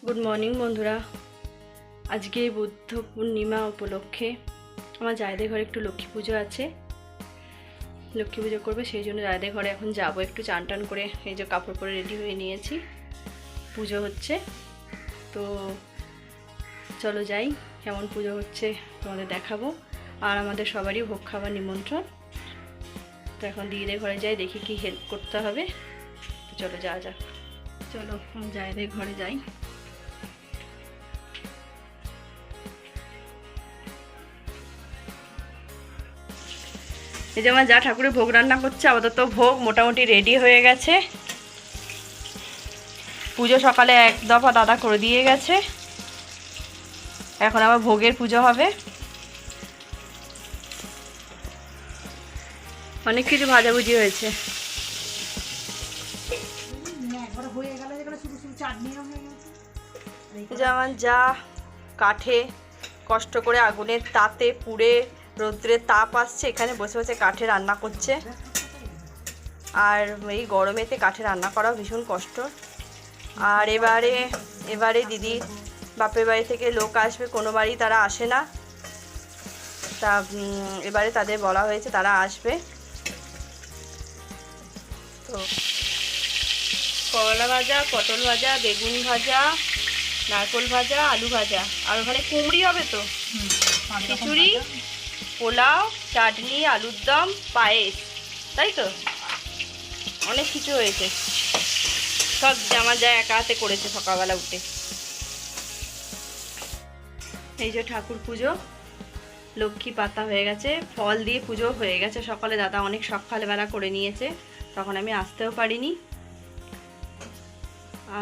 Good morning বন্ধুরা। আজকে বুদ্ধ পূর্ণিমা উপলক্ষে আমার জায়দের ঘরে একটু লক্ষ্মী পুজো আছে, লক্ষ্মী পুজো করবে, সেই জন্য জায়দের ঘরে এখন যাব। একটু চান টান করে এই যে কাপড় পরে রেডি হয়ে নিয়েছি, পুজো হচ্ছে। তো চলো যাই, কেমন পুজো হচ্ছে তোমাদের দেখাবো। আর আমাদের সবারই ভোগ খাবার নিমন্ত্রণ। তো এখন দিদিদের ঘরে যাই, দেখি কি হেল্প করতে হবে। তো চলো যাওয়া যাক, চলো জায়দের ঘরে যাই। এই যে আমার যা ঠাকুরের ভোগ রান্না করছে, আপাতত ভোগ মোটামুটি রেডি হয়ে গেছে। পুজো সকালে এক দফা দাদা করে দিয়ে গেছে, এখন আবার ভোগের পুজো হবে। অনেক কিছু ভাজাভুজি হয়েছে। যেমন যা কাঠে কষ্ট করে আগুনের তাতে পুড়ে রৌদ্রের তাপ আসছে, এখানে বসে বসে কাঠে রান্না করছে। আর এই গরমেতে কাঠে রান্না করা ভীষণ কষ্ট। আর এবারে দিদি বাপের বাড়ি থেকে লোক আসবে, কোনো বাড়ি তারা আসে না, তা এবারে তাদের বলা হয়েছে তারা আসবে। তো করলা ভাজা, পটল ভাজা, বেগুন ভাজা, নারকোল ভাজা, আলু ভাজা, আর ওখানে কুমড়ি হবে, তো খিচুড়ি, পোলাও, চাটনি, আলুর দম, পায়েস, তাই তো অনেক কিছু হয়েছে। সব জামা যা একা হাতে করেছে সকালবেলা উঠে। এই যে ঠাকুর পুজো, লক্ষ্মী পাতা হয়ে গেছে, ফল দিয়ে পুজো হয়ে গেছে সকালে। দাদা অনেক সকালবেলা করে নিয়েছে, তখন আমি আসতেও পারিনি।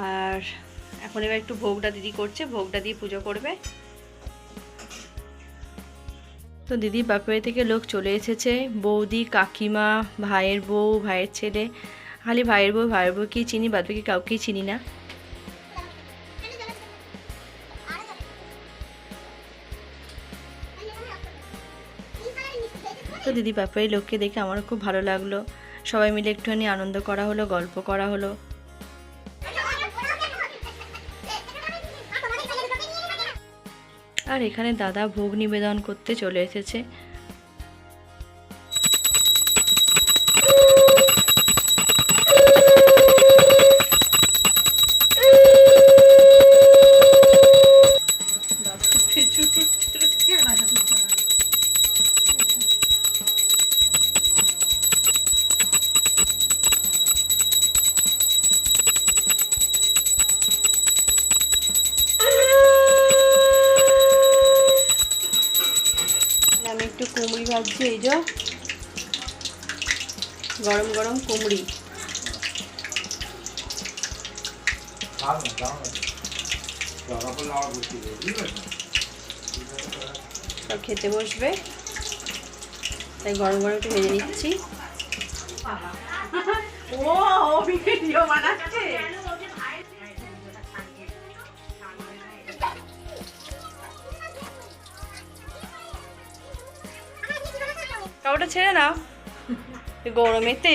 আর এখন এবার একটু ভোগটা দিদি করছে, ভোগটা দিয়ে পুজো করবে। তো দিদি বাপের থেকে লোক চলে এসেছে, বৌদি, কাকিমা, ভাইয়ের বউ, ভাইয়ের ছেলে। খালি ভাইয়ের বউকেই চিনি, বাদ বাকি কাউকেই চিনি না। তো দিদি বাপের লোককে দেখে আমারও খুব ভালো লাগলো। সবাই মিলে একটুখানি আনন্দ করা হলো, গল্প করা হলো। আর এখানে দাদা ভোগ নিবেদন করতে চলে এসেছে। আমি একটু কুমড়ি ভাজছি, এই যে গরম গরম কুমড়ি। সব খেতে বসবে, তাই গরম গরম একটু ভেজে নিচ্ছি। কাপড়টা ছেড়ে নাও, গরমেতে।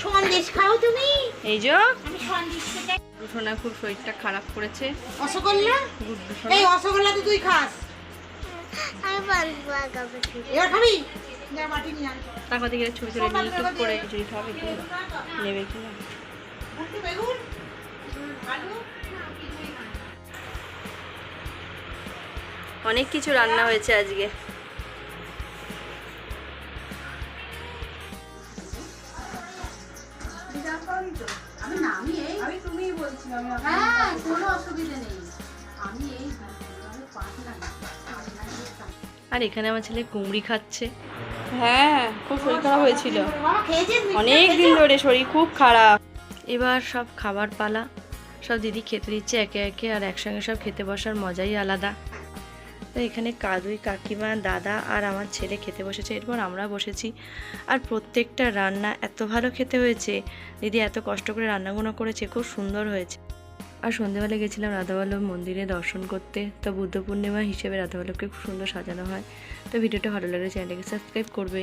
সন্দেশ খাও তুমি? এই যে আমি সন্দেশ খেতে। সোনা খুব শরীরটা খারাপ করেছে। রসগোল্লা? এই রসগোল্লা তো তুই খাস। আমি পারবো আগাবে। এবার খাবি? যা মাটি নিয়ে আয়। তারপর থেকে ছবি তুলে নিয়ে টুক করে যদি খাবে কি নেবে কি না। একটু বেগুন, আলু। অনেক কিছু রান্না হয়েছে আজকে। আর এখানে আমার ছেলে কুমড়ি খাচ্ছে। হ্যাঁ, খুব শরীর খারাপ হয়েছিল অনেক দিন ধরে, শরীর খুব খারাপ। এবার সব খাবার পালা, সব দিদি খেতে দিচ্ছে একে একে, আর একসঙ্গে সব খেতে বসার মজাই আলাদা। তো এখানে কাদুই, কাকিমা, দাদা আর আমার ছেলে খেতে বসেছে, এরপর আমরা বসেছি। আর প্রত্যেকটা রান্না এত ভালো খেতে হয়েছে, দিদি এত কষ্ট করে রান্নাগুলো করেছে, খুব সুন্দর হয়েছে। আর সন্ধ্যেবেলা গেছিলাম রাধাবল্লভ মন্দিরে দর্শন করতে। তো বুদ্ধ পূর্ণিমা হিসেবে রাধাবল্লভকে খুব সুন্দর সাজানো হয়। তো ভিডিওটা ভালো লাগলে চ্যানেলটাকে সাবস্ক্রাইব করবে।